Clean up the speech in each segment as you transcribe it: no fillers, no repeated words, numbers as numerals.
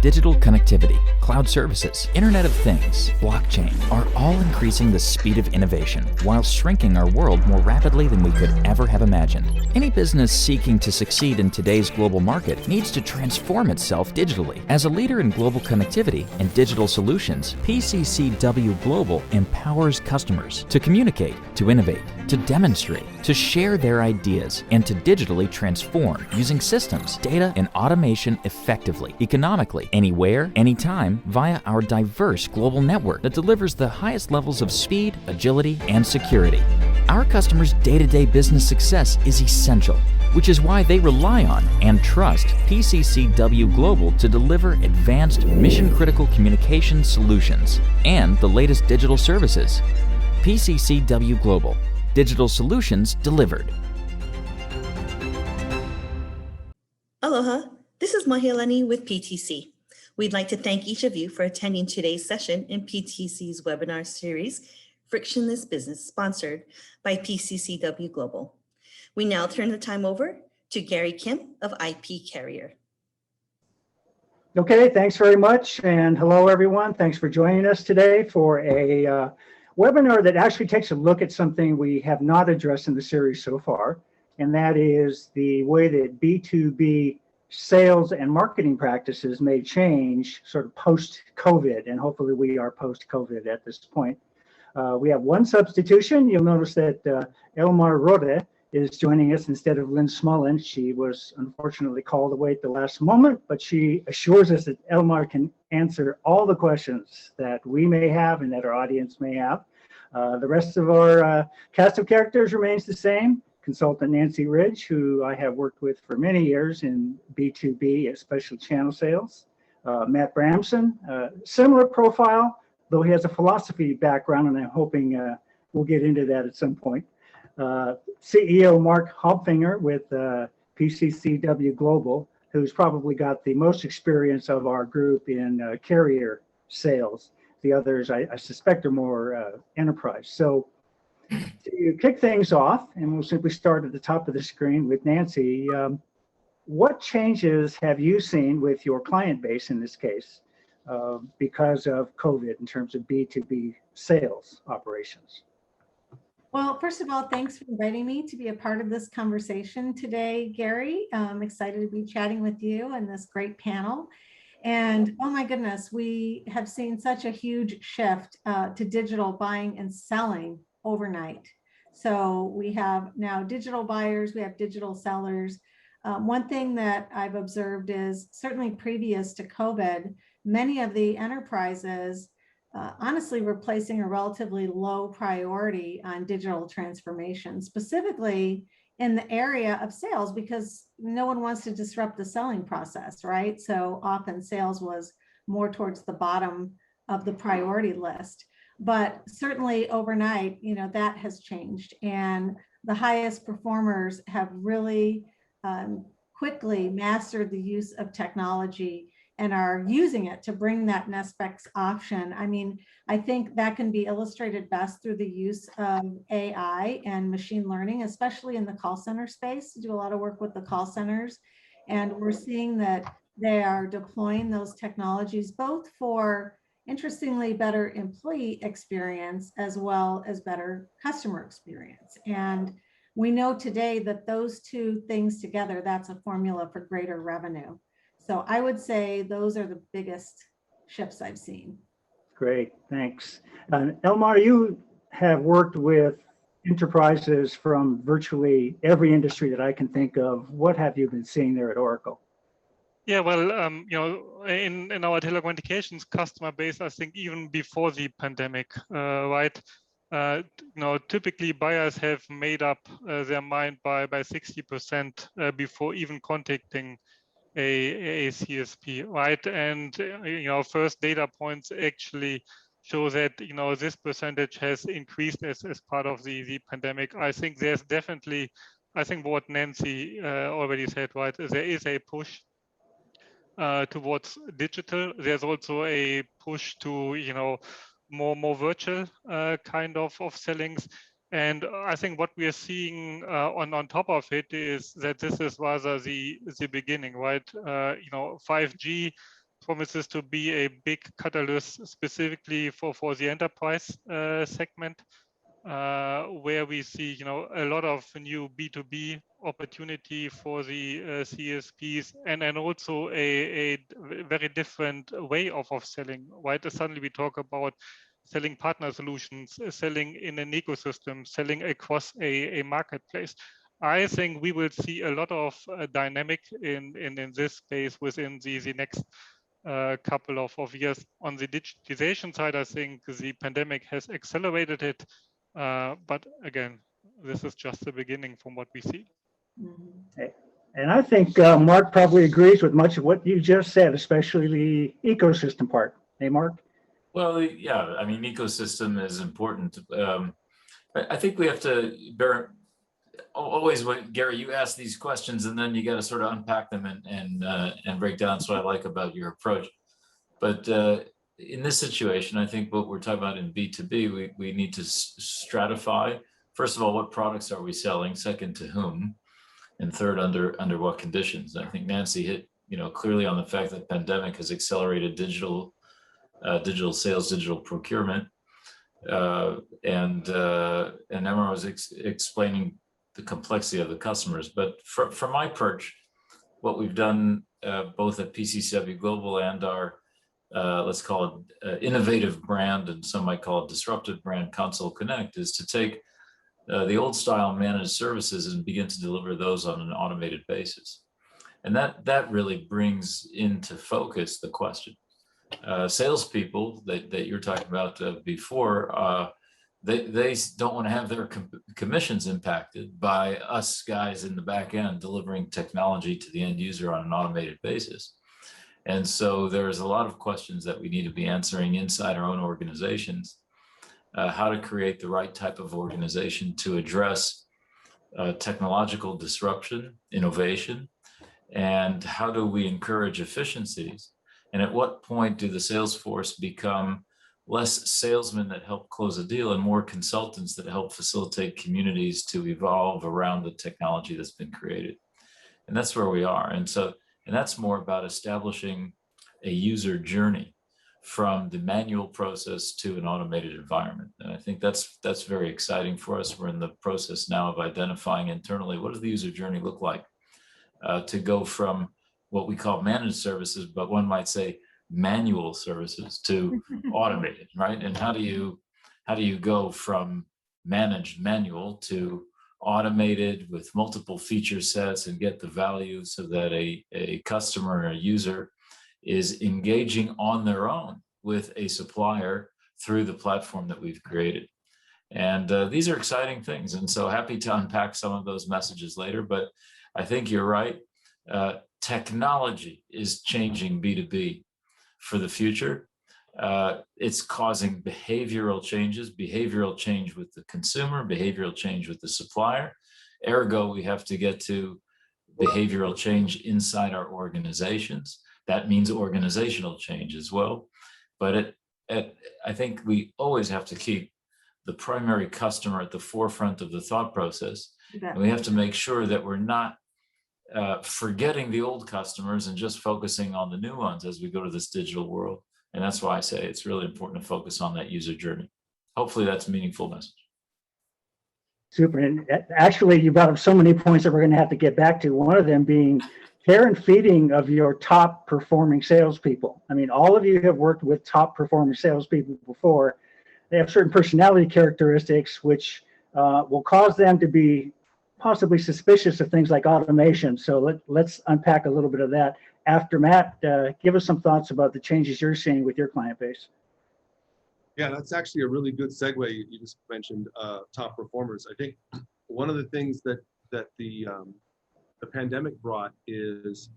Digital connectivity, cloud services, Internet of Things, blockchain are all increasing the speed of innovation while shrinking our world more rapidly than we could ever have imagined. Any business seeking to succeed in today's global market needs to transform itself digitally. As a leader in global connectivity and digital solutions, PCCW Global empowers customers to communicate, to innovate, to demonstrate, to share their ideas, and to digitally transform using systems, data, and automation effectively, economically, anywhere, anytime, via our diverse global network that delivers the highest levels of speed, agility, and security. Our customers' day-to-day business success is essential, which is why they rely on and trust PCCW Global to deliver advanced mission-critical communication solutions and the latest digital services. PCCW Global. Digital solutions delivered. Aloha, this is Mahilani with PTC. We'd like to thank each of you for attending today's session in PTC's webinar series, Frictionless Business, sponsored by PCCW Global. We now turn the time over to Gary Kim of IP Carrier. Okay, thanks very much. And hello, everyone. Thanks for joining us today for a webinar that actually takes a look at something we have not addressed in the series so far, and that is the way that B2B sales and marketing practices may change sort of post-COVID, and hopefully we are post-COVID at this point. We have one substitution. You'll notice that Elmar Rode is joining us instead of Lynn Smullen. She was unfortunately called away at the last moment, but she assures us that Elmar can answer all the questions that we may have and that our audience may have. The rest of our cast of characters remains the same. Consultant Nancy Ridge, who I have worked with for many years in B2B, especially channel sales. Matt Bramson, similar profile, though he has a philosophy background, and I'm hoping we'll get into that at some point. CEO Marc Halbfinger with PCCW Global, who's probably got the most experience of our group in carrier sales. The others, I suspect, are more enterprise. So to kick things off, and we'll simply start at the top of the screen with Nancy, what changes have you seen with your client base in this case because of COVID in terms of B2B sales operations? Well, first of all, thanks for inviting me to be a part of this conversation today, Gary. I'm excited to be chatting with you and this great panel. And oh my goodness, we have seen such a huge shift to digital buying and selling overnight. So we have now digital buyers, we have digital sellers. One thing that I've observed is certainly previous to COVID, many of the enterprises honestly were placing a relatively low priority on digital transformation, specifically in the area of sales, because no one wants to disrupt the selling process, right? So often sales was more towards the bottom of the priority list. But certainly overnight, you know, that has changed, and the highest performers have really quickly mastered the use of technology and are using it to bring that next best option. I mean, I think that can be illustrated best through the use of AI and machine learning, especially in the call center space. I do a lot of work with the call centers, and we're seeing that they are deploying those technologies both for, interestingly, better employee experience as well as better customer experience. And we know today that those two things together, that's a formula for greater revenue. So I would say those are the biggest shifts I've seen. Great, thanks. Elmar, you have worked with enterprises from virtually every industry that I can think of. What have you been seeing there at Oracle? Yeah, well, you know, in our telecommunications customer base, I think even before the pandemic, right? You know, typically buyers have made up their mind by 60% before even contacting a CSP, right? And you know, first data points actually show that, you know, this percentage has increased as part of the pandemic. I think there's definitely, I think what Nancy already said, right? There is a push towards digital. There's also a push to, you know, more virtual kind of sellings. And I think what we are seeing on top of it is that this is rather the beginning, right? You know, 5G promises to be a big catalyst specifically for the enterprise segment, where we see a lot of new B2B opportunity for the CSPs, and also a very different way of selling. Right? Suddenly we talk about selling partner solutions, selling in an ecosystem, selling across a marketplace. I think we will see a lot of dynamic in this space within the next couple of years. On the digitization side, I think the pandemic has accelerated it. But again, this is just the beginning from what we see. And I think Marc probably agrees with much of what you just said, especially the ecosystem part. Hey, Marc? Well, yeah, I mean, ecosystem is important. I think we have to bear always when Gary, you ask these questions and then you got to sort of unpack them and break down. That's what I like about your approach. But in this situation, I think what we're talking about in B2B, we need to stratify. First of all, what products are we selling? Second, to whom? And third, under what conditions? And I think Nancy hit clearly on the fact that pandemic has accelerated digital sales, digital procurement, and Emma was explaining the complexity of the customers. But from my perch, what we've done both at PCCW Global and our let's call it innovative brand, and some might call it disruptive brand, Console Connect, is to take the old style managed services and begin to deliver those on an automated basis. And that really brings into focus the question. Salespeople that you're talking about before, they don't want to have their commissions impacted by us guys in the back end delivering technology to the end user on an automated basis. And so there's a lot of questions that we need to be answering inside our own organizations, how to create the right type of organization to address technological disruption, innovation, and how do we encourage efficiencies? And at what point do the sales force become less salesmen that help close a deal and more consultants that help facilitate communities to evolve around the technology that's been created? And that's where we are. And that's more about establishing a user journey from the manual process to an automated environment. And I think that's very exciting for us. We're in the process now of identifying internally, what does the user journey look like to go from what we call managed services, but one might say manual services, to automated, right? And how do you go from managed manual to automated with multiple feature sets and get the value so that a customer or a user is engaging on their own with a supplier through the platform that we've created. And these are exciting things. And so happy to unpack some of those messages later, but I think you're right. Technology is changing B2B for the future. It's causing behavioral change with the consumer, behavioral change with the supplier. Ergo, we have to get to behavioral change inside our organizations. That means organizational change as well. But I think we always have to keep the primary customer at the forefront of the thought process. And we have to make sure that we're not forgetting the old customers and just focusing on the new ones as we go to this digital world. And that's why I say it's really important to focus on that user journey. Hopefully that's a meaningful message. Super. And actually, you brought up so many points that we're going to have to get back to. One of them being care and feeding of your top performing salespeople. I mean, all of you have worked with top performing salespeople before. They have certain personality characteristics which will cause them to be possibly suspicious of things like automation. So let's unpack a little bit of that. After Matt, give us some thoughts about the changes you're seeing with your client base. Yeah, that's actually a really good segue. You just mentioned top performers. I think one of the things that the pandemic brought is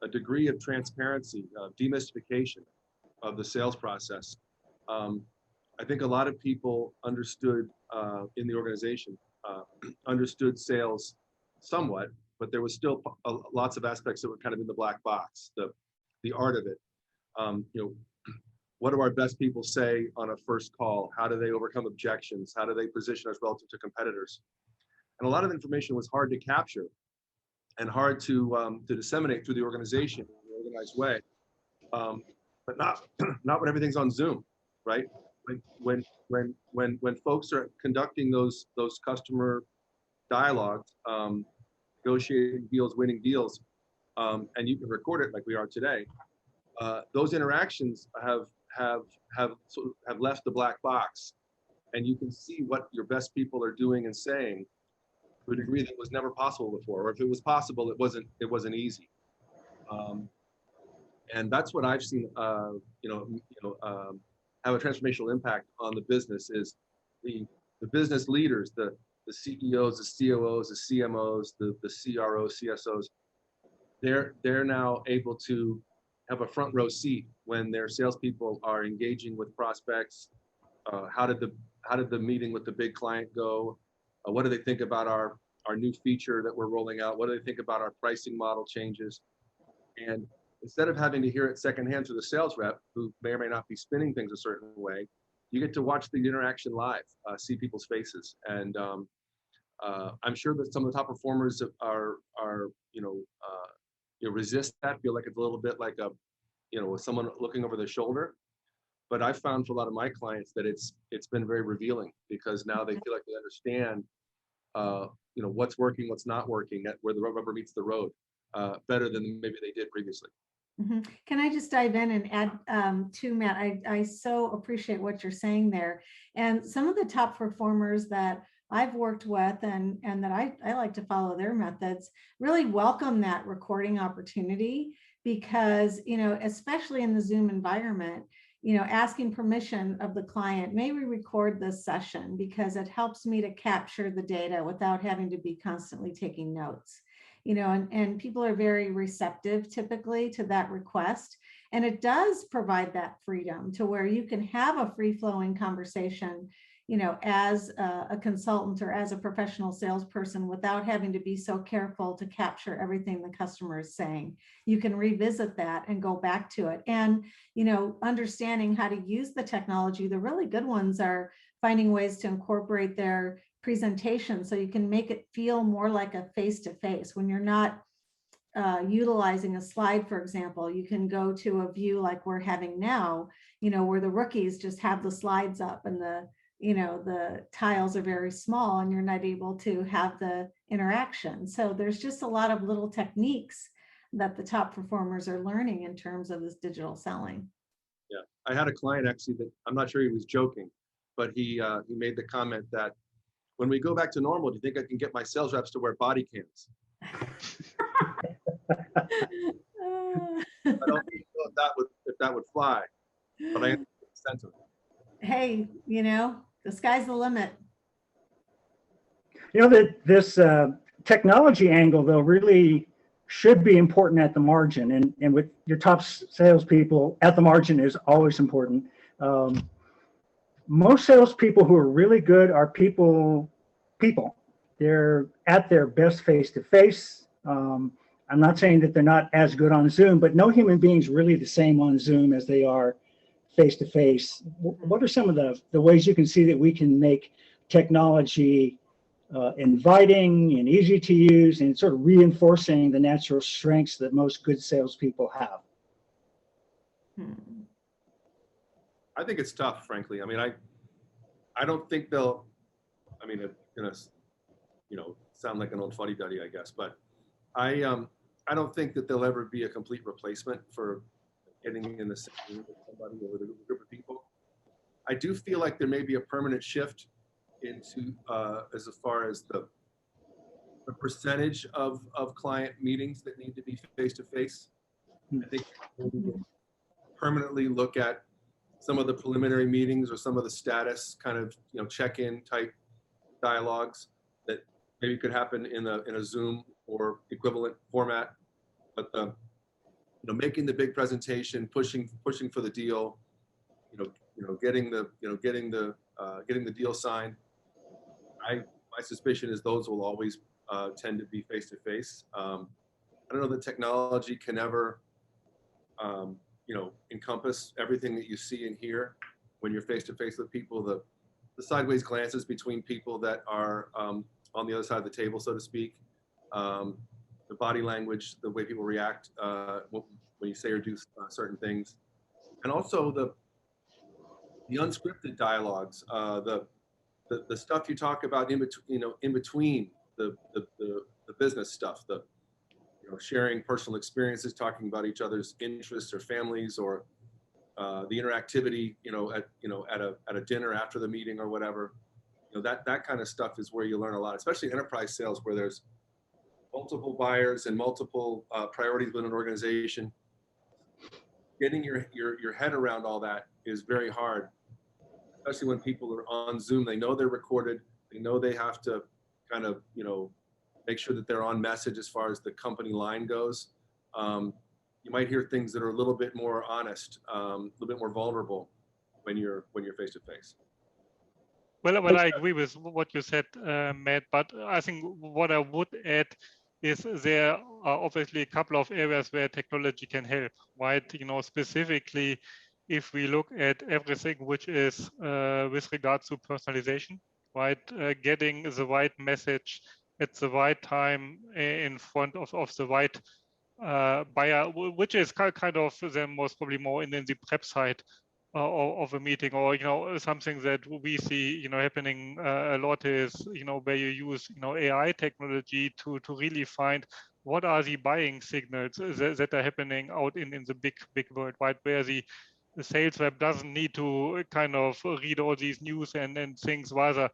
a degree of transparency, demystification of the sales process. I think a lot of people understood in the organization, understood sales somewhat, but there was still lots of aspects that were kind of in the black box, the art of it. What do our best people say on a first call? How do they overcome objections? How do they position us relative to competitors? And a lot of information was hard to capture and hard to disseminate through the organization in an organized way. but not not when everything's on Zoom, right? When folks are conducting those customer dialogues, negotiating deals, winning deals, and you can record it like we are today. Those interactions have left the black box, and you can see what your best people are doing and saying to a degree that was never possible before, or if it was possible, it wasn't easy. And that's what I've seen, have a transformational impact on the business is the business leaders, the CEOs, the COOs, the CMOs, the CROs, CSOs. They're now able to have a front row seat when their salespeople are engaging with prospects. How did the meeting with the big client go? What do they think about our new feature that we're rolling out? What do they think about our pricing model changes? And instead of having to hear it secondhand through the sales rep, who may or may not be spinning things a certain way, you get to watch the interaction live, see people's faces. And I'm sure that some of the top performers are resist that, feel like it's a little bit like with someone looking over their shoulder. But I've found for a lot of my clients that it's been very revealing, because now they feel like they understand what's working, what's not working, where the rubber meets the road, better than maybe they did previously. Mm-hmm. Can I just dive in and add to Matt? I so appreciate what you're saying there. And some of the top performers that I've worked with and that I like to follow their methods really welcome that recording opportunity, because, especially in the Zoom environment, asking permission of the client, may we record this session, because it helps me to capture the data without having to be constantly taking notes. And people are very receptive typically to that request. And it does provide that freedom to where you can have a free-flowing conversation, as a consultant or as a professional salesperson, without having to be so careful to capture everything the customer is saying. You can revisit that and go back to it. And, understanding how to use the technology, the really good ones are finding ways to incorporate their presentation so you can make it feel more like a face-to-face. When you're not utilizing a slide, for example, you can go to a view like we're having now, where the rookies just have the slides up and the tiles are very small and you're not able to have the interaction. So there's just a lot of little techniques that the top performers are learning in terms of this digital selling. Yeah, I had a client actually that, I'm not sure he was joking, but he made the comment that, when we go back to normal, do you think I can get my sales reps to wear body cams? I don't know if that would fly, but I understand the sentiment. Hey, the sky's the limit. That this technology angle, though, really should be important at the margin, and with your top salespeople, at the margin is always important. Most salespeople who are really good are people. They're at their best face-to-face. I'm not saying that they're not as good on Zoom, but no human being's really the same on Zoom as they are face-to-face. What are some of the ways you can see that we can make technology inviting and easy to use, and sort of reinforcing the natural strengths that most good salespeople have? I think it's tough, frankly. I mean, I don't think they'll, it's gonna, sound like an old fuddy-duddy, I guess, but I don't think that there'll ever be a complete replacement for getting in the same room with somebody or with a group of people. I do feel like there may be a permanent shift into as far as the percentage of client meetings that need to be face-to-face. I think we'll permanently look at some of the preliminary meetings or some of the status kind of check-in type dialogues that maybe could happen in a Zoom or equivalent format, but making the big presentation, pushing for the deal, getting the deal signed. My suspicion is those will always tend to be face-to-face. I don't know that technology can ever encompass everything that you see and hear when you're face-to-face with people. The sideways glances between people that are on the other side of the table, so to speak, the body language, the way people react when you say or do certain things. And also the unscripted dialogues, the stuff you talk about in between, in between the business stuff, sharing personal experiences, talking about each other's interests or families, or the interactivity, at a dinner after the meeting or whatever. That kind of stuff is where you learn a lot, especially enterprise sales, where there's multiple buyers and multiple priorities within an organization. Getting your head around all that is very hard, especially when people are on Zoom. They know they're recorded. They know they have to kind of, make sure that they're on message as far as the company line goes. You might hear things that are a little bit more honest, a little bit more vulnerable when you're face to face. Well, I agree with what you said, Matt, but I think what I would add is there are obviously a couple of areas where technology can help, right? Specifically, if we look at everything which is with regards to personalization, right? Getting the right message at the right time in front of the right buyer, which is kind of the most probably more in the prep side of a meeting, or something that we see happening a lot is where you use AI technology to really find what are the buying signals that are happening out in the big world, right? Where the sales rep doesn't need to kind of read all these news and things, rather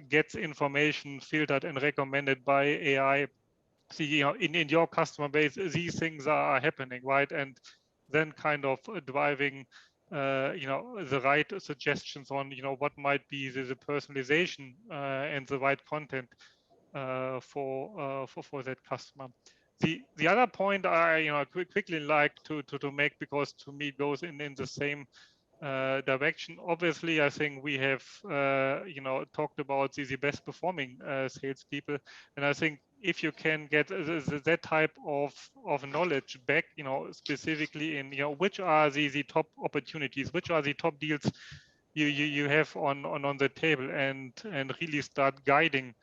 gets information filtered and recommended by AI. See, in your customer base, these things are happening, right? And then kind of driving the right suggestions on what might be the personalization and the right content for that customer. The other point I quickly like to make, because to me it goes in the same direction. Obviously, I think we have talked about the best performing salespeople, and I think if you can get that type of knowledge back, specifically in which are the top opportunities, which are the top deals you have on the table, and really start guiding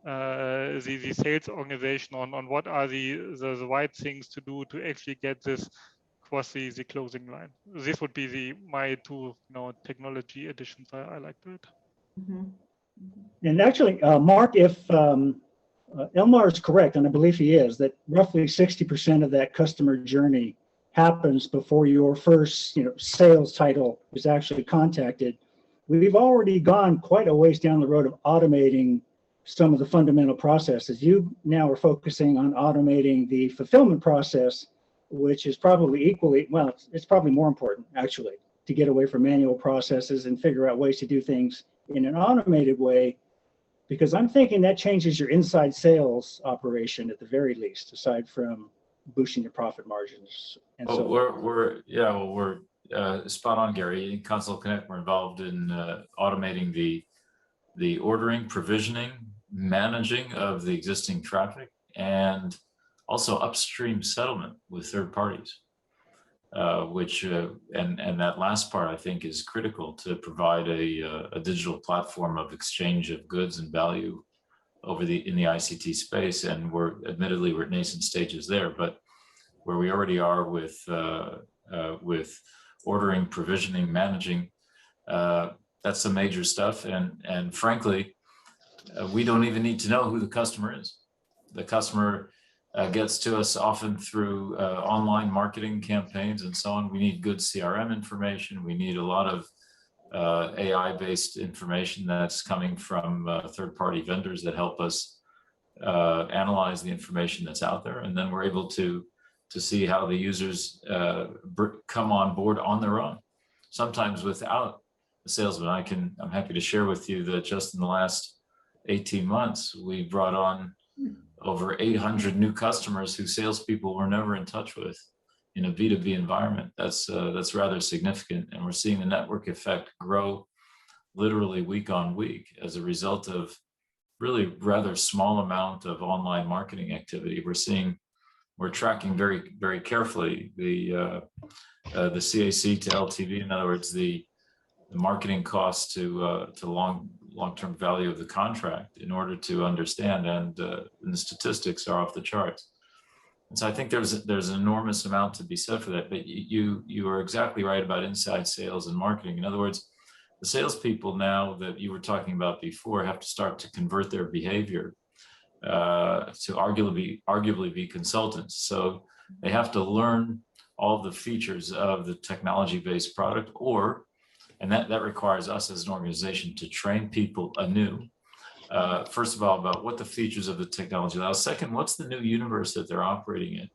the sales organization on what are the right things to do to actually get this across the closing line. This would be my two technology additions I like to it. Mm-hmm. And actually, Marc, if Elmar is correct, and I believe he is, that roughly 60% of that customer journey happens before your first sales title is actually contacted. We've already gone quite a ways down the road of automating some of the fundamental processes. You now are focusing on automating the fulfillment process, which is probably equally, well, it's probably more important actually, to get away from manual processes and figure out ways to do things in an automated way, because I'm thinking that changes your inside sales operation at the very least, aside from boosting your profit margins. And so we're spot on, Gary. In Console Connect, we're involved in automating the ordering, provisioning, managing of the existing traffic, and also upstream settlement with third parties, which and that last part I think is critical to provide a digital platform of exchange of goods and value over in the ICT space. And we're at nascent stages there, but where we already are with ordering, provisioning, managing, that's the major stuff. And frankly, we don't even need to know who the customer is. The customer gets to us often through online marketing campaigns and so on. We need good CRM information. We need a lot of AI-based information that's coming from third-party vendors that help us analyze the information that's out there. And then we're able to see how the users come on board on their own, sometimes without a salesman. I'm happy to share with you that just in the last 18 months, we brought on over 800 new customers whose salespeople were never in touch with in a B2B environment. That's rather significant. And we're seeing the network effect grow literally week on week as a result of really rather small amount of online marketing activity. We're tracking very, very carefully the CAC to LTV. In other words, the marketing cost to long-term value of the contract in order to understand, and the statistics are off the charts. And so I think there's an enormous amount to be said for that. But you are exactly right about inside sales and marketing. In other words, the salespeople now that you were talking about before have to start to convert their behavior to arguably be consultants. So they have to learn all the features of the technology-based product, and that requires us as an organization to train people anew. First of all, about what the features of the technology allow. Second, what's the new universe that they're operating in?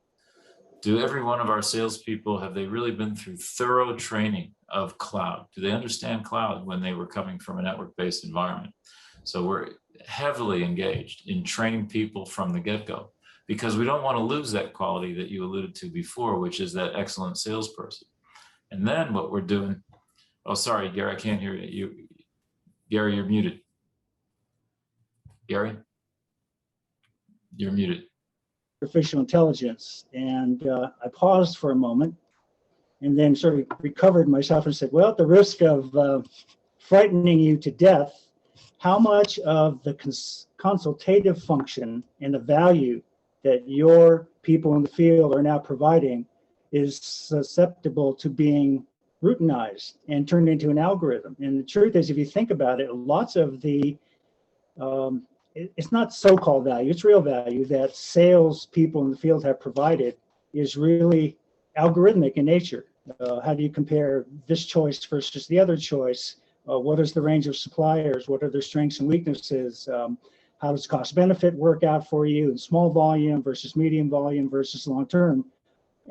Do every one of our salespeople, have they really been through thorough training of cloud? Do they understand cloud when they were coming from a network-based environment? So we're heavily engaged in training people from the get-go, because we don't want to lose that quality that you alluded to before, which is that excellent salesperson. And then what we're doing, oh, sorry, Gary, I can't hear you. Gary, you're muted. Gary, you're muted. Artificial intelligence. And I paused for a moment and then sort of recovered myself and said, well, at the risk of frightening you to death, how much of the consultative function and the value that your people in the field are now providing is susceptible to being routinized and turned into an algorithm? And the truth is, if you think about it, lots of the it's not so-called value, it's real value that sales people in the field have provided is really algorithmic in nature. How do you compare this choice versus the other choice? What is the range of suppliers? What are their strengths and weaknesses? How does cost benefit work out for you in small volume versus medium volume versus long term?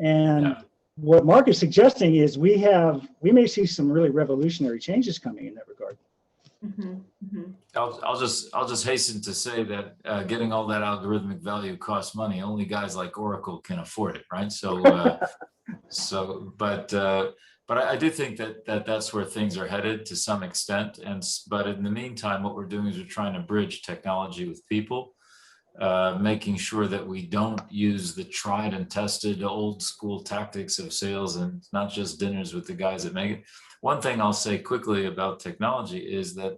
And what Marc is suggesting is we may see some really revolutionary changes coming in that regard. Mm-hmm, mm-hmm. I'll just hasten to say that getting all that algorithmic value costs money. Only guys like Oracle can afford it, right? So, but I do think that that's where things are headed to some extent. But in the meantime, what we're doing is we're trying to bridge technology with people, making sure that we don't use the tried and tested old school tactics of sales and not just dinners with the guys that make it. One thing I'll say quickly about technology is that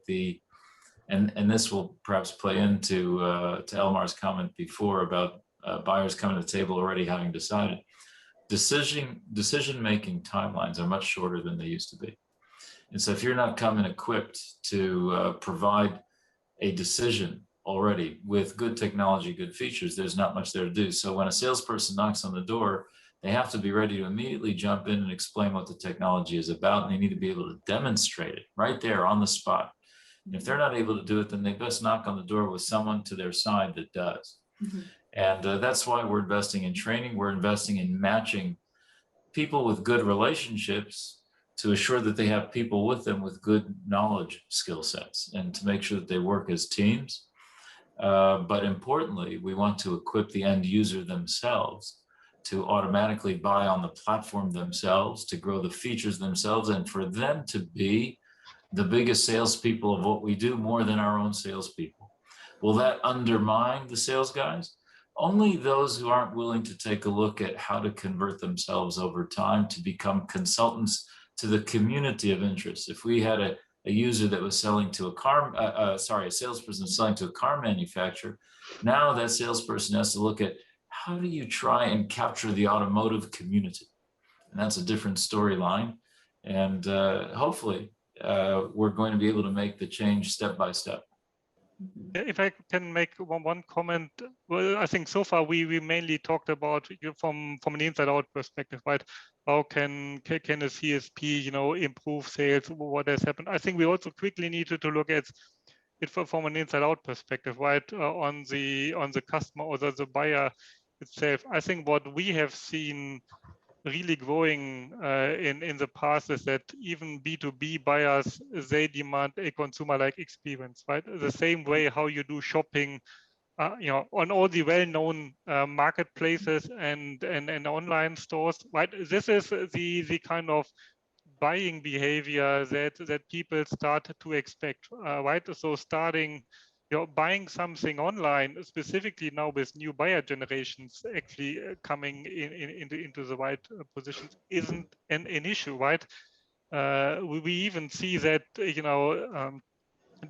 and this will perhaps play into to Elmar's comment before about buyers coming to the table already having decided. Decision-making timelines are much shorter than they used to be. And so if you're not coming equipped to provide a decision already with good technology, good features, there's not much there to do. So when a salesperson knocks on the door, they have to be ready to immediately jump in and explain what the technology is about, and they need to be able to demonstrate it right there on the spot. And if they're not able to do it, then they best knock on the door with someone to their side that does. Mm-hmm. And that's why we're investing in training. We're investing in matching people with good relationships to assure that they have people with them with good knowledge skill sets and to make sure that they work as teams. But importantly, we want to equip the end user themselves to automatically buy on the platform themselves, to grow the features themselves, and for them to be the biggest salespeople of what we do more than our own salespeople. Will that undermine the sales guys? Only those who aren't willing to take a look at how to convert themselves over time to become consultants to the community of interest. If we had a user that was selling to a salesperson selling to a car manufacturer, now that salesperson has to look at how do you try and capture the automotive community? And that's a different storyline. And hopefully we're going to be able to make the change step by step. If I can make one comment, well, I think so far we mainly talked about from an inside-out perspective, right? How can a CSP, improve sales? What has happened? I think we also quickly needed to look at it from an inside-out perspective, right? On the customer or the buyer itself. I think what we have seen really growing in the past is that even B2B buyers, they demand a consumer-like experience, right? The same way how you do shopping, on all the well-known marketplaces and online stores, right? This is the kind of buying behavior that people start to expect, right? So starting buying something online, specifically now with new buyer generations actually coming into the right positions, isn't an issue, right? We even see that,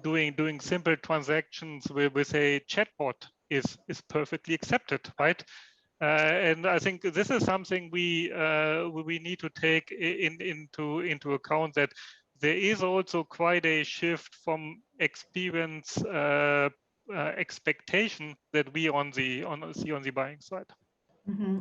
doing simple transactions with a chatbot is perfectly accepted, right? And I think this is something we need to take into account, that there is also quite a shift from experience expectation that we see on the buying side.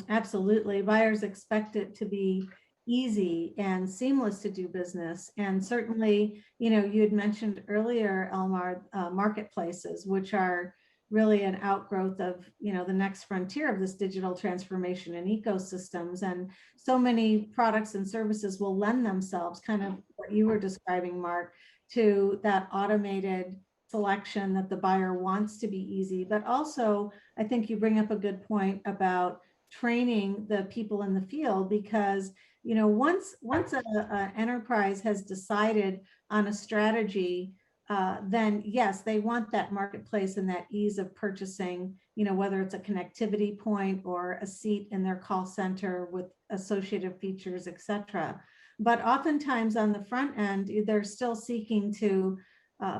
Absolutely. Buyers expect it to be easy and seamless to do business. And certainly, you had mentioned earlier, Elmar, marketplaces, which are really an outgrowth of, the next frontier of this digital transformation and ecosystems. And so many products and services will lend themselves, kind of what you were describing, Marc, to that automated selection that the buyer wants to be easy. But also, I think you bring up a good point about training the people in the field, because once an enterprise has decided on a strategy, then yes, they want that marketplace and that ease of purchasing, whether it's a connectivity point or a seat in their call center with associated features, etc. But oftentimes on the front end, they're still seeking to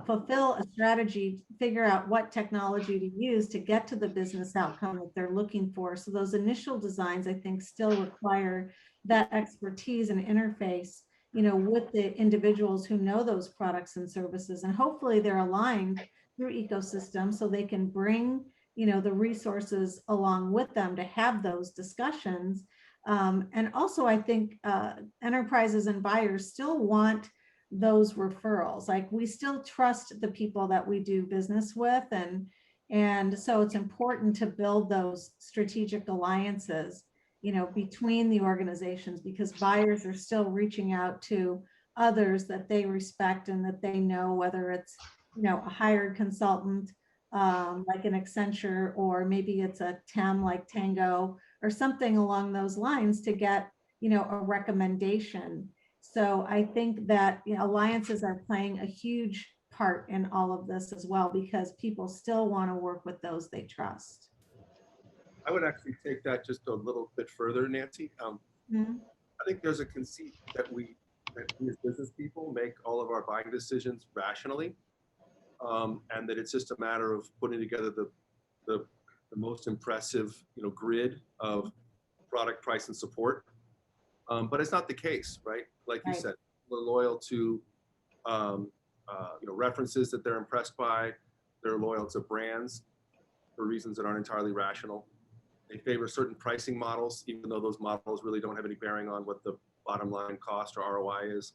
fulfill a strategy, figure out what technology to use to get to the business outcome that they're looking for. So those initial designs, I think, still require that expertise and interface, with the individuals who know those products and services. And hopefully they're aligned through ecosystems so they can bring, the resources along with them to have those discussions. And also, I think enterprises and buyers still want those referrals. Like, we still trust the people that we do business with. And so it's important to build those strategic alliances, between the organizations, because buyers are still reaching out to others that they respect and that they know, whether it's, a hired consultant like an Accenture, or maybe it's a TEM like Tango or something along those lines, to get, a recommendation. So I think that alliances are playing a huge part in all of this as well, because people still want to work with those they trust. I would actually take that just a little bit further, Nancy. I think there's a conceit that we as business people make all of our buying decisions rationally, and that it's just a matter of putting together the most impressive grid of product, price, and support. But it's not the case, right? Like you said, we're loyal to references that they're impressed by. They're loyal to brands for reasons that aren't entirely rational. They favor certain pricing models, even though those models really don't have any bearing on what the bottom line cost or ROI is.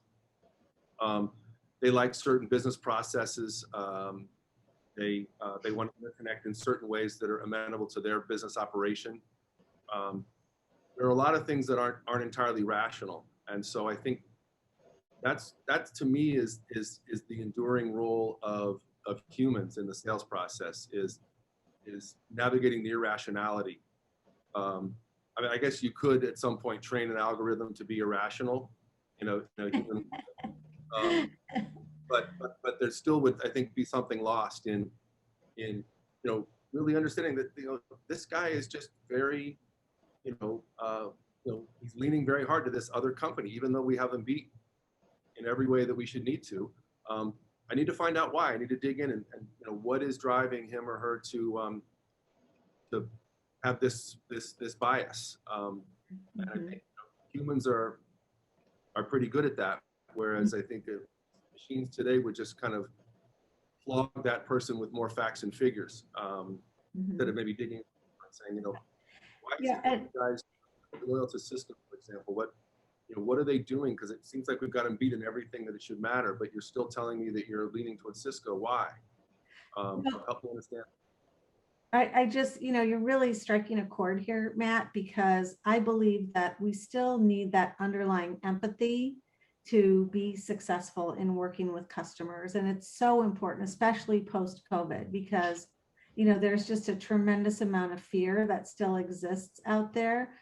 They like certain business processes. They want to connect in certain ways that are amenable to their business operation. There are a lot of things that aren't entirely rational, and so I think that to me is the enduring role of humans in the sales process, is navigating the irrationality. I guess you could at some point train an algorithm to be irrational, human, but there still would, I think, be something lost in really understanding that this guy is just very he's leaning very hard to this other company, even though we have him beat in every way that we should need to. I need to find out why. I need to dig in and what is driving him or her to have this bias. And I think humans are pretty good at that, whereas I think machines today would just kind of flog that person with more facts and figures, instead of maybe digging and saying, why is you guys loyal to system, for example? What are they doing? Because it seems like we've got them beat in everything that it should matter, but you're still telling me that you're leaning towards Cisco. Why? Help me understand. I just, you're really striking a chord here, Matt, because I believe that we still need that underlying empathy to be successful in working with customers. And it's so important, especially post-COVID, because, there's just a tremendous amount of fear that still exists out there.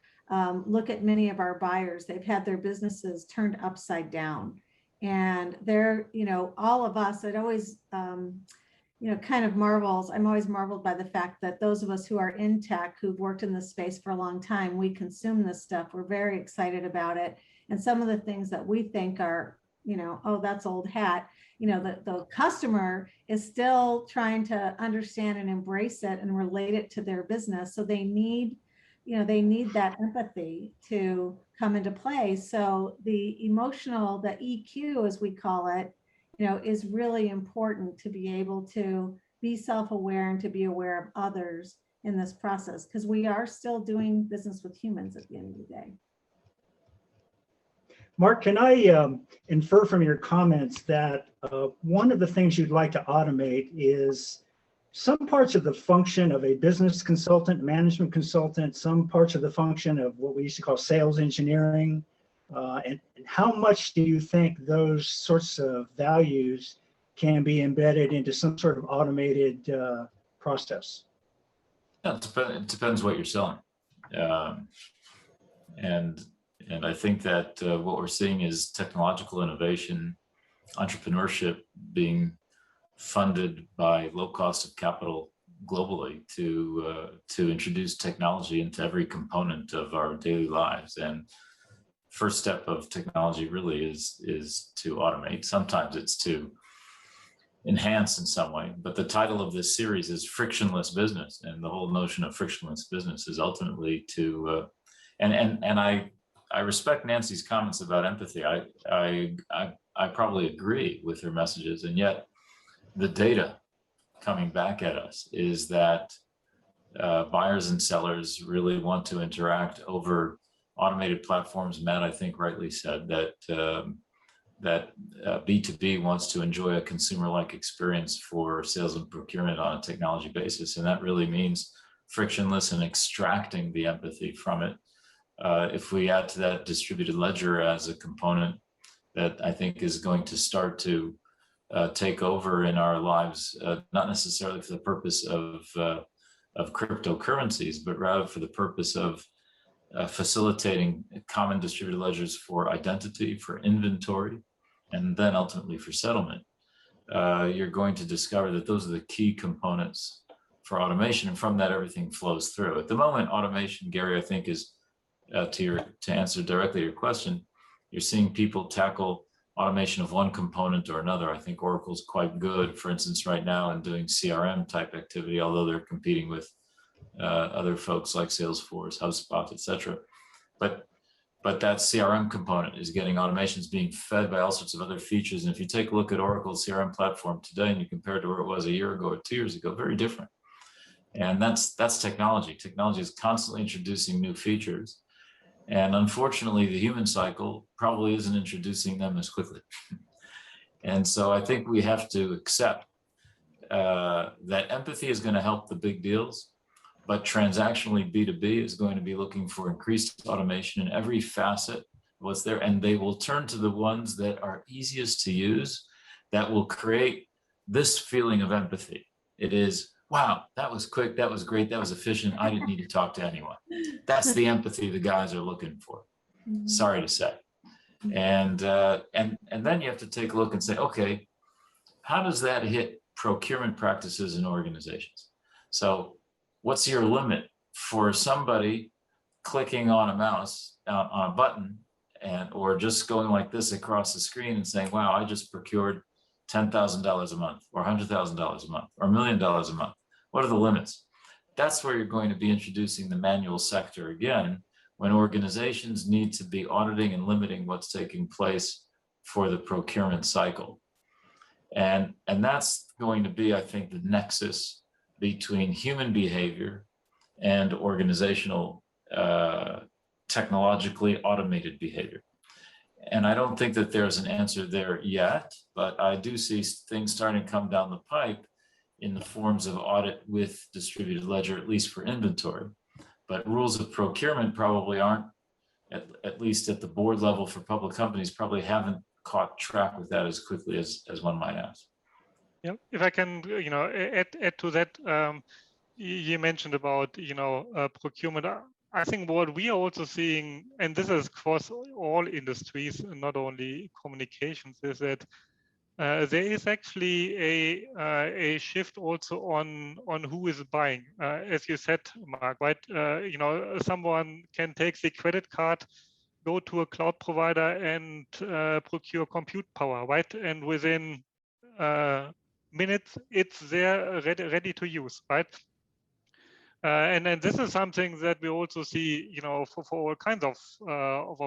Look at many of our buyers. They've had their businesses turned upside down. And they're, all of us, it always, kind of I'm always marveled by the fact that those of us who are in tech, who've worked in this space for a long time, we consume this stuff. We're very excited about it. And some of the things that we think are, oh, that's old hat, the customer is still trying to understand and embrace it and relate it to their business. So they need, they need that empathy to come into play. So the emotional, the EQ, as we call it, is really important to be able to be self-aware and to be aware of others in this process, because we are still doing business with humans at the end of the day. Marc, can I infer from your comments that one of the things you'd like to automate is some parts of the function of a business consultant, management consultant, some parts of the function of what we used to call sales engineering, and how much do you think those sorts of values can be embedded into some sort of automated process? Yeah, it depends what you're selling. And I think that what we're seeing is technological innovation, entrepreneurship being funded by low cost of capital globally to introduce technology into every component of our daily lives. And first step of technology really is to automate. Sometimes it's to enhance in some way, but the title of this series is Frictionless Business, and the whole notion of frictionless business is ultimately to and I respect Nancy's comments about empathy. I probably agree with her messages, and yet the data coming back at us is that buyers and sellers really want to interact over automated platforms. Matt, I think, rightly said that B2B wants to enjoy a consumer-like experience for sales and procurement on a technology basis, and that really means frictionless and extracting the empathy from it. If we add to that distributed ledger as a component that I think is going to start to take over in our lives, not necessarily for the purpose of cryptocurrencies, but rather for the purpose of facilitating common distributed ledgers for identity, for inventory, and then ultimately for settlement, you're going to discover that those are the key components for automation, and from that everything flows through. At the moment, automation, Gary, I think is to answer directly your question, you're seeing people tackle automation of one component or another. I think Oracle's quite good, for instance, right now in doing CRM type activity, although they're competing with other folks like Salesforce, HubSpot, etc. But that CRM component is getting automations being fed by all sorts of other features. And if you take a look at Oracle's CRM platform today and you compare it to where it was a year ago or 2 years ago, very different. And that's technology. Technology is constantly introducing new features. And unfortunately, the human cycle probably isn't introducing them as quickly. And so I think we have to accept that empathy is going to help the big deals, but transactionally B2B is going to be looking for increased automation in every facet of what's there. And they will turn to the ones that are easiest to use, that will create this feeling of empathy. It is, wow, that was quick, that was great, that was efficient, I didn't need to talk to anyone. That's the empathy the guys are looking for, sorry to say. And then you have to take a look and say, okay, how does that hit procurement practices in organizations? So what's your limit for somebody clicking on a mouse, on a button, or just going like this across the screen and saying, wow, I just procured $10,000 a month, or $100,000 a month, or $1 million a month. What are the limits? That's where you're going to be introducing the manual sector again, when organizations need to be auditing and limiting what's taking place for the procurement cycle. And that's going to be, I think, the nexus between human behavior and organizational, technologically automated behavior. And I don't think that there's an answer there yet, but I do see things starting to come down the pipe in the forms of audit with distributed ledger, at least for inventory. But rules of procurement probably aren't, at least at the board level for public companies, probably haven't caught track with that as quickly as one might ask. Yeah, if I can, add to that, you mentioned about, procurement. I think what we are also seeing, and this is across all industries, not only communications, is that there is actually a shift also on who is buying. As you said, Marc, right? Someone can take the credit card, go to a cloud provider, and procure compute power, right? And within minutes, it's there ready to use, right? And then this is something that we also see, for all kinds of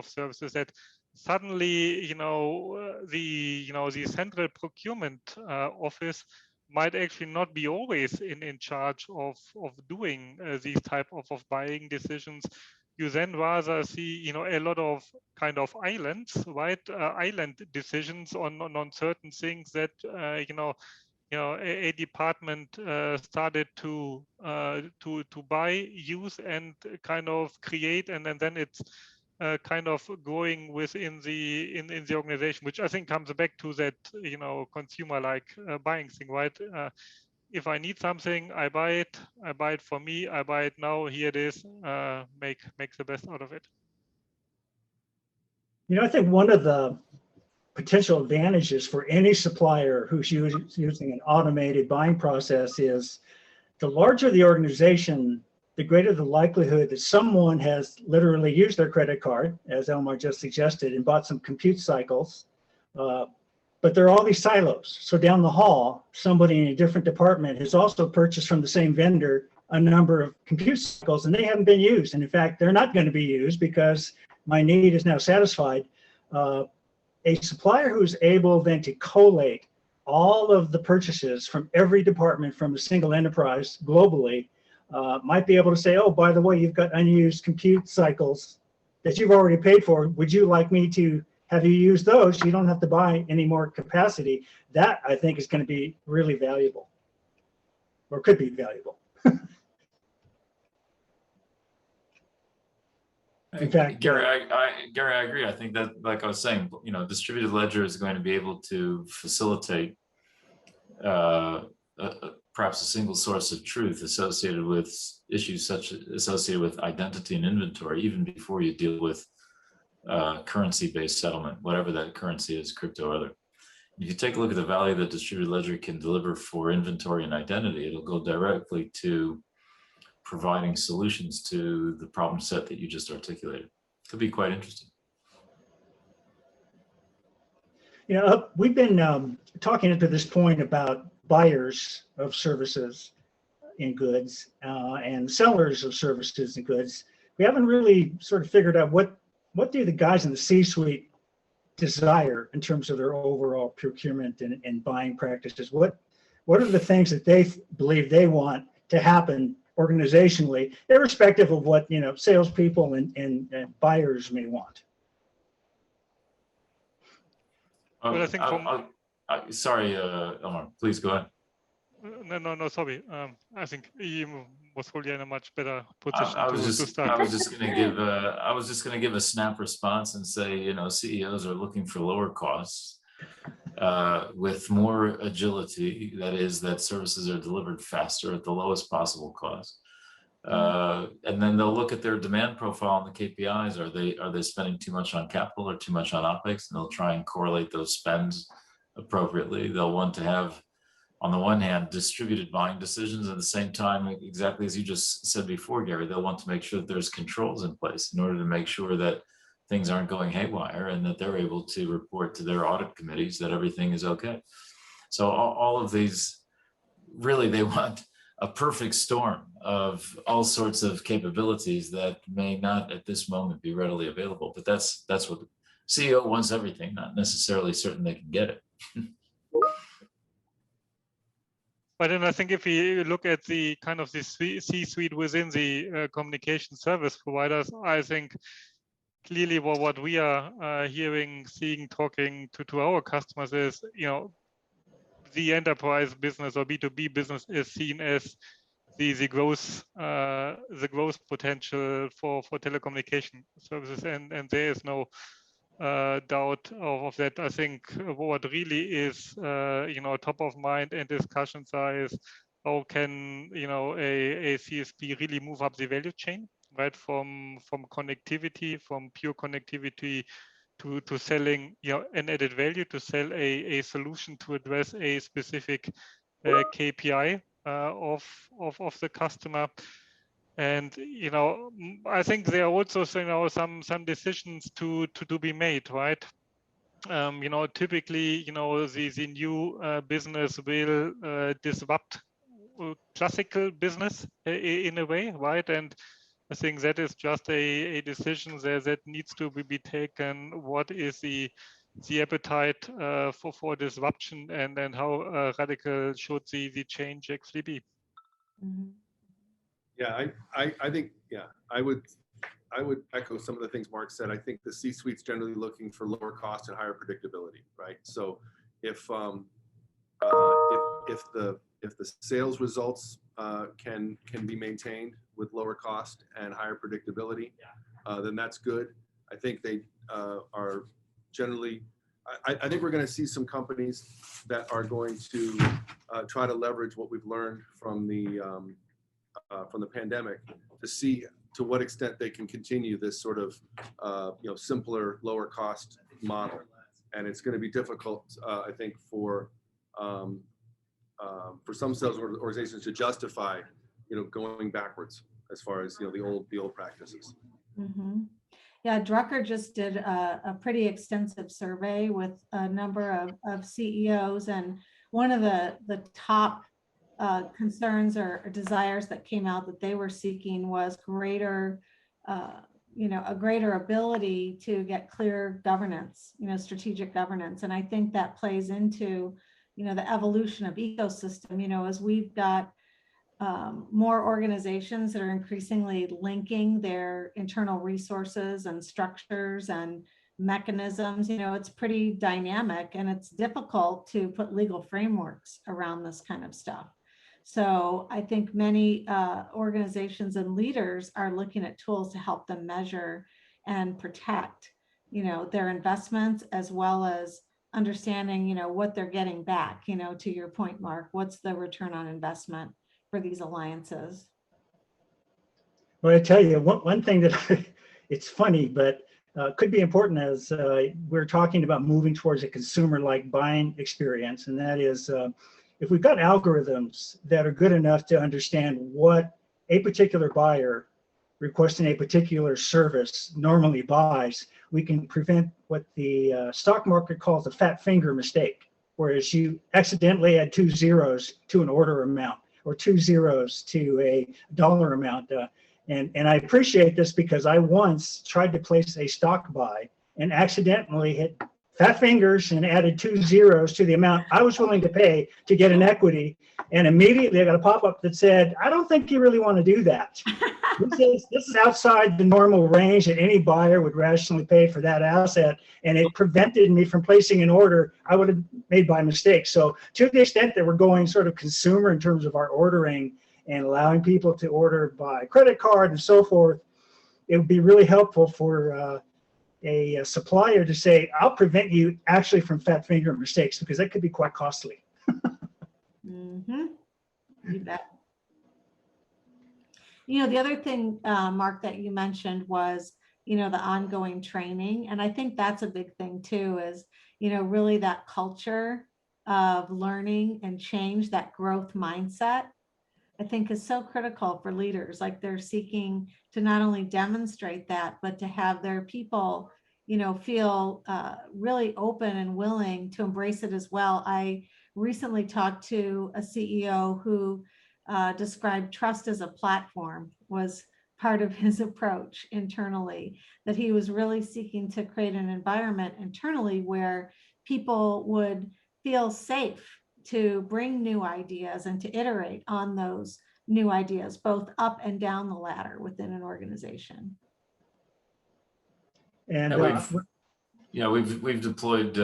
services, that suddenly, the central procurement office might actually not be always in charge of doing these type of buying decisions. You then rather see, a lot of kind of islands, right? Island decisions on certain things that, a department started to buy, use, and kind of create, and then it's kind of going within in the organization, which I think comes back to that consumer-like buying thing, right? If I need something, I buy it. I buy it for me. I buy it now. Here it is. Make the best out of it. I think one of the potential advantages for any supplier who's using an automated buying process is the larger the organization, the greater the likelihood that someone has literally used their credit card, as Elmar just suggested, and bought some compute cycles. But there are all these silos. So down the hall, somebody in a different department has also purchased from the same vendor a number of compute cycles, and they haven't been used. And in fact, they're not going to be used because my need is now satisfied. A supplier who's able then to collate all of the purchases from every department from a single enterprise globally might be able to say, oh, by the way, you've got unused compute cycles that you've already paid for. Would you like me to have you use those? You don't have to buy any more capacity. That, I think, is going to be really valuable, or could be valuable. In fact, Gary, I agree. I think that, like I was saying, distributed ledger is going to be able to facilitate perhaps a single source of truth associated with issues associated with identity and inventory, even before you deal with currency-based settlement, whatever that currency is, crypto or other. If you take a look at the value that distributed ledger can deliver for inventory and identity, it'll go directly to providing solutions to the problem set that you just articulated. Could be quite interesting. We've been talking up to this point about buyers of services and goods and sellers of services and goods. We haven't really sort of figured out what do the guys in the C-suite desire in terms of their overall procurement and buying practices. What are the things that they believe they want to happen organizationally, irrespective of what salespeople and buyers may want? Well, I think sorry, Elmar, please go ahead. No, sorry. I think he was probably in a much better position to start. I was just going to give a snap response and say, CEOs are looking for lower costs with more agility. That is, that services are delivered faster at the lowest possible cost. And then they'll look at their demand profile and the KPIs. Are they spending too much on capital or too much on OpEx? And they'll try and correlate those spends appropriately. They'll want to have, on the one hand, distributed buying decisions. At the same time, exactly as you just said before, Gary, they'll want to make sure that there's controls in place in order to make sure that things aren't going haywire and that they're able to report to their audit committees that everything is okay. So all of these, really, they want a perfect storm of all sorts of capabilities that may not at this moment be readily available. But that's what the CEO wants, everything, not necessarily certain they can get it. But then I think if we look at the kind of the C-suite within the communication service providers, I think clearly what we are hearing, seeing, talking to our customers is, the enterprise business or B2B business is seen as the growth potential for telecommunication services, and there is no doubt of that. I think what really is top of mind and discussions is how can a CSP really move up the value chain, right, from connectivity, from pure connectivity to selling an added value, to sell a solution to address a specific KPI of the customer. And I think there are also some decisions to be made, right? Typically the new business will disrupt classical business in a way, right? And I think that is just a decision that needs to be taken. What is the appetite for disruption, and then how radical should the change actually be? Mm-hmm. Yeah, I think, yeah, I would echo some of the things Marc said. I think the C-suite's generally looking for lower cost and higher predictability, right? So if the sales results can be maintained with lower cost and higher predictability, then that's good. I think they are generally. I think we're going to see some companies that are going to try to leverage what we've learned from the pandemic to see to what extent they can continue this sort of simpler, lower cost model. And it's going to be difficult, I think, for some sales organizations to justify, going backwards as far as the old practices. Mm-hmm. Yeah, Drucker just did a pretty extensive survey with a number of CEOs, and one of the top concerns or desires that came out that they were seeking was greater, a greater ability to get clear governance, strategic governance. And I think that plays into, the evolution of ecosystem, as we've got more organizations that are increasingly linking their internal resources and structures and mechanisms. It's pretty dynamic, and it's difficult to put legal frameworks around this kind of stuff. So I think many organizations and leaders are looking at tools to help them measure and protect, their investments, as well as understanding, what they're getting back. To your point, Marc, what's the return on investment for these alliances? Well, I tell you, one thing that it's funny, but could be important as we're talking about moving towards a consumer-like buying experience, and that is if we've got algorithms that are good enough to understand what a particular buyer requesting a particular service normally buys, we can prevent what the stock market calls a fat finger mistake, whereas you accidentally add 2 zeros to an order amount or 2 zeros to a dollar amount. And I appreciate this because I once tried to place a stock buy and accidentally hit fat fingers and added 2 zeros to the amount I was willing to pay to get an equity. And immediately I got a pop-up that said, I don't think you really want to do that. This is outside the normal range that any buyer would rationally pay for that asset. And it prevented me from placing an order I would have made by mistake. So to the extent that we're going sort of consumer in terms of our ordering and allowing people to order by credit card and so forth, it would be really helpful for a supplier to say, I'll prevent you actually from fat finger mistakes, because that could be quite costly. Mm-hmm. You bet. The other thing, Marc, that you mentioned was, the ongoing training. And I think that's a big thing too, is, really that culture of learning and change, that growth mindset, I think is so critical for leaders. Like, they're seeking to not only demonstrate that, but to have their people, feel really open and willing to embrace it as well. I recently talked to a CEO who described trust as a platform was part of his approach internally, that he was really seeking to create an environment internally where people would feel safe to bring new ideas and to iterate on those new ideas, both up and down the ladder within an organization. And we've deployed.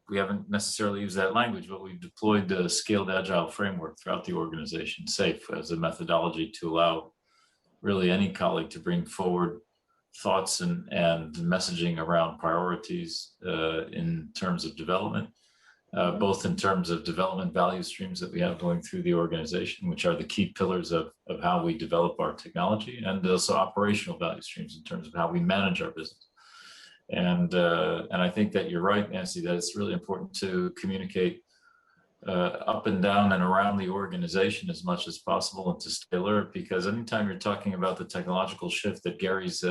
We haven't necessarily used that language, but we've deployed the scaled agile framework throughout the organization, SAFE, as a methodology to allow really any colleague to bring forward thoughts and messaging around priorities in terms of development, both in terms of development value streams that we have going through the organization, which are the key pillars of how we develop our technology, and also operational value streams in terms of how we manage our business. And I think that you're right, Nancy, that it's really important to communicate up and down and around the organization as much as possible and to stay alert, because anytime you're talking about the technological shift that Gary's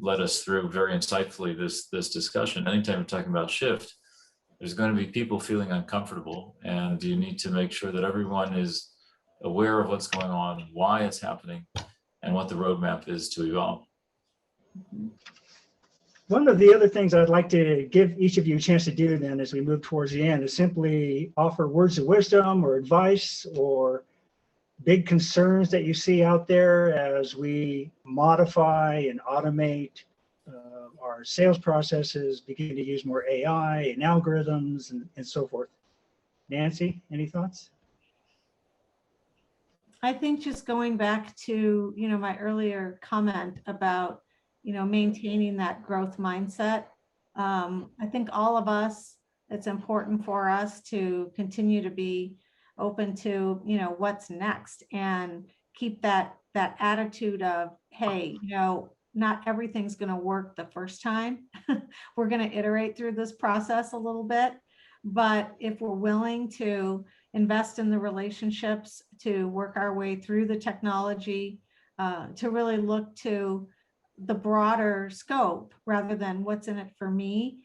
led us through very insightfully this discussion, anytime you're talking about shift, there's going to be people feeling uncomfortable, and you need to make sure that everyone is aware of what's going on, why it's happening, and what the roadmap is to evolve. One of the other things I'd like to give each of you a chance to do then as we move towards the end is simply offer words of wisdom or advice or big concerns that you see out there as we modify and automate our sales processes, begin to use more AI and algorithms and so forth. Nancy, any thoughts? I think just going back to, my earlier comment about, maintaining that growth mindset. I think all of us, it's important for us to continue to be open to, what's next, and keep that attitude of, hey, not everything's going to work the first time. We're going to iterate through this process a little bit. But if we're willing to invest in the relationships, to work our way through the technology, to really look to the broader scope rather than what's in it for me,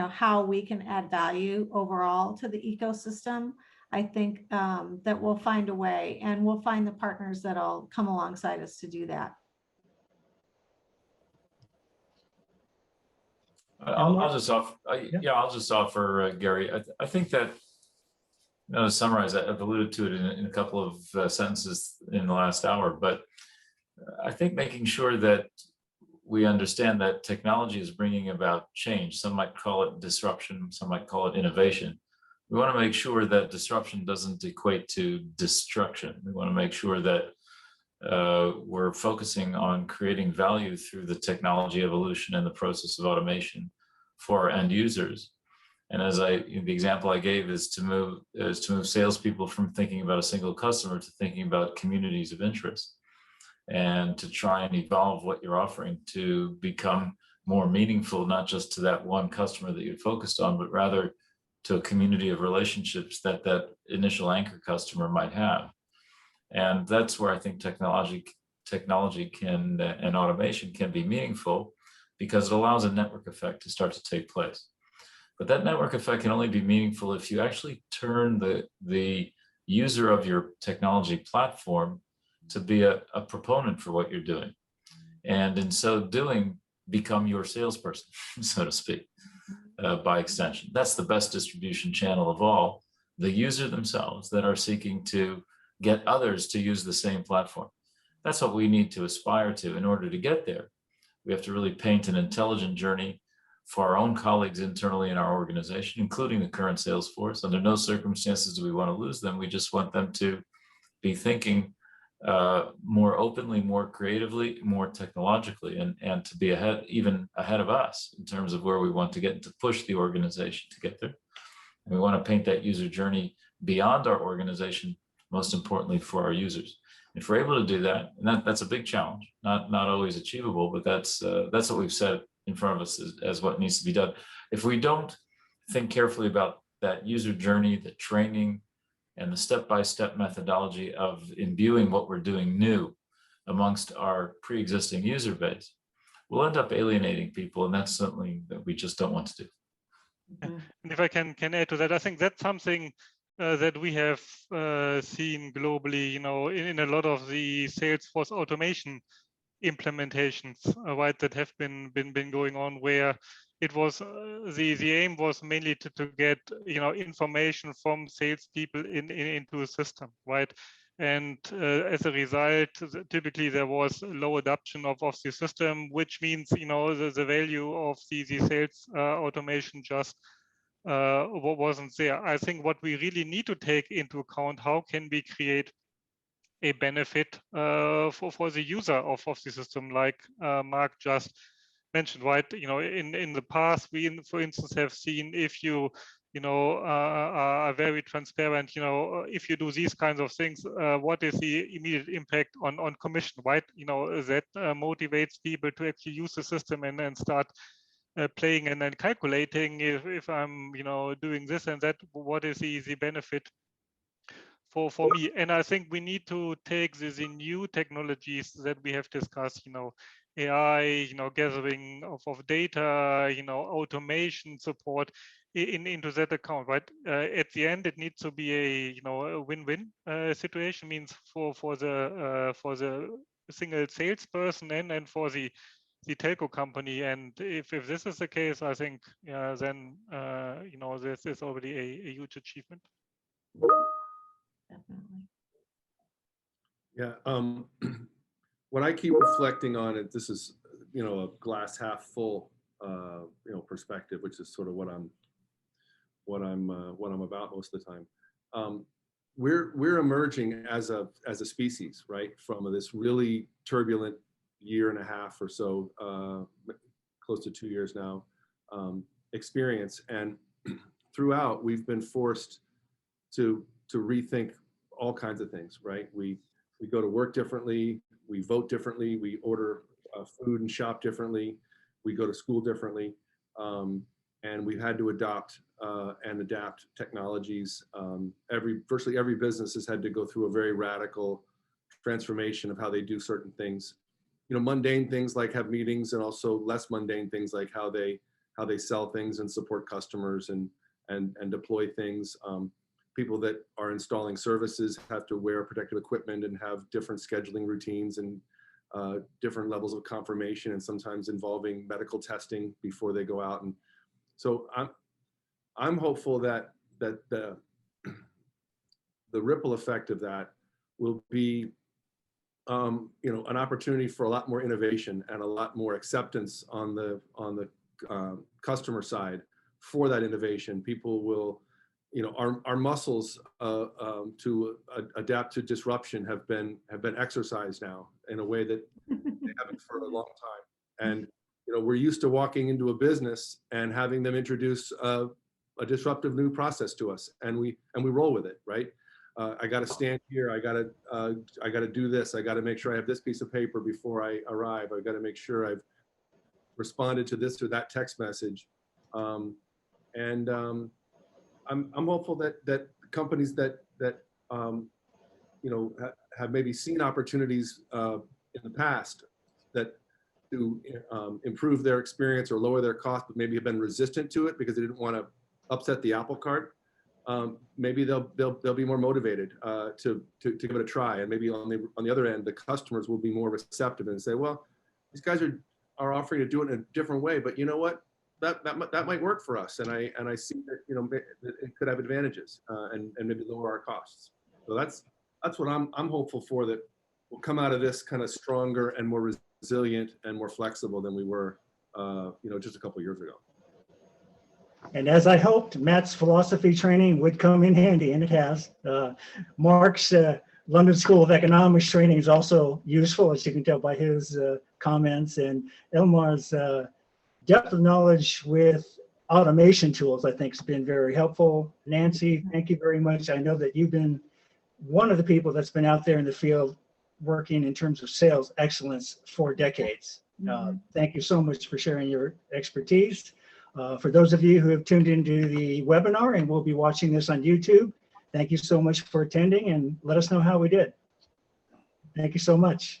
how we can add value overall to the ecosystem, I think that we'll find a way, and we'll find the partners that'll come alongside us to do that. I'll just offer, Gary. I think that, to summarize, I've alluded to it in a couple of sentences in the last hour, but I think making sure that we understand that technology is bringing about change. Some might call it disruption, some might call it innovation. We want to make sure that disruption doesn't equate to destruction. We want to make sure that we're focusing on creating value through the technology evolution and the process of automation for our end users. And the example I gave is to move salespeople from thinking about a single customer to thinking about communities of interest, and to try and evolve what you're offering to become more meaningful, not just to that one customer that you focused on, but rather to a community of relationships that initial anchor customer might have. And that's where I think technology can and automation can be meaningful, because it allows a network effect to start to take place. But that network effect can only be meaningful if you actually turn the user of your technology platform to be a proponent for what you're doing. And in so doing, become your salesperson, so to speak, by extension. That's the best distribution channel of all, the user themselves that are seeking to get others to use the same platform. That's what we need to aspire to. In order to get there, we have to really paint an intelligent journey for our own colleagues internally in our organization, including the current sales force. Under no circumstances do we want to lose them. We just want them to be thinking more openly, more creatively, more technologically, and to be even ahead of us in terms of where we want to get and to push the organization to get there. And we want to paint that user journey beyond our organization, most importantly for our users. If we're able to do that, and that's a big challenge, not always achievable, but that's what we've set in front of us as what needs to be done. If we don't think carefully about that user journey, the training, and the step-by-step methodology of imbuing what we're doing new amongst our pre-existing user base, we'll end up alienating people, and that's something that we just don't want to do. And if I can add to that, I think that's something that we have seen globally, in a lot of the Salesforce automation implementations, right, that have been going on, where it was the aim was mainly to get information from salespeople into a system, right? And as a result, typically there was low adoption of the system, which means the value of the sales automation just wasn't there. I think what we really need to take into account, how can we create a benefit for the user of the system, like Marc just mentioned, right? In the past, we, for instance, have seen if you are very transparent, if you do these kinds of things, what is the immediate impact on commission, right? That motivates people to actually use the system and then start playing and then calculating if I'm, doing this and that, what is the benefit for me. And I think we need to take the new technologies that we have discussed, AI, gathering of data, automation support, into that account, right? At the end, it needs to be a win-win situation. Means for the single salesperson and for the telco company. And if this is the case, I think then this is already a huge achievement. Definitely. Yeah. When I keep reflecting on it, this is a glass half full perspective, which is sort of what I'm about most of the time. We're emerging as a species, right, from this really turbulent year and a half or so, close to 2 years now, experience, and throughout we've been forced to rethink all kinds of things, right? We go to work differently, we vote differently, we order food and shop differently, we go to school differently, and we've had to adopt and adapt technologies. Virtually every business has had to go through a very radical transformation of how they do certain things. Mundane things like have meetings, and also less mundane things like how they sell things and support customers and deploy things. People that are installing services have to wear protective equipment and have different scheduling routines and different levels of confirmation, and sometimes involving medical testing before they go out. And so I'm hopeful that the ripple effect of that will be an opportunity for a lot more innovation and a lot more acceptance on the customer side for that innovation. People will, our muscles to adapt to disruption have been exercised now in a way that they haven't for a long time. And we're used to walking into a business and having them introduce a disruptive new process to us, and we roll with it, right? I got to stand here. I got to do this. I got to make sure I have this piece of paper before I arrive. I got to make sure I've responded to this or that text message. I'm hopeful that companies that have maybe seen opportunities in the past that to improve their experience or lower their cost, but maybe have been resistant to it because they didn't want to upset the apple cart. Maybe they'll be more motivated to give it a try, and maybe on the other end, the customers will be more receptive and say, well, these guys are offering to do it in a different way, but you know what, that might work for us, and I see that it could have advantages and maybe lower our costs. So that's what I'm hopeful for, that we'll come out of this kind of stronger and more resilient and more flexible than we were just a couple of years ago. And as I hoped, Matt's philosophy training would come in handy, and it has. Marc's London School of Economics training is also useful, as you can tell by his comments, and Elmar's depth of knowledge with automation tools, I think, has been very helpful. Nancy, thank you very much. I know that you've been one of the people that's been out there in the field working in terms of sales excellence for decades. Thank you so much for sharing your expertise. For those of you who have tuned into the webinar and will be watching this on YouTube, thank you so much for attending, and let us know how we did. Thank you so much.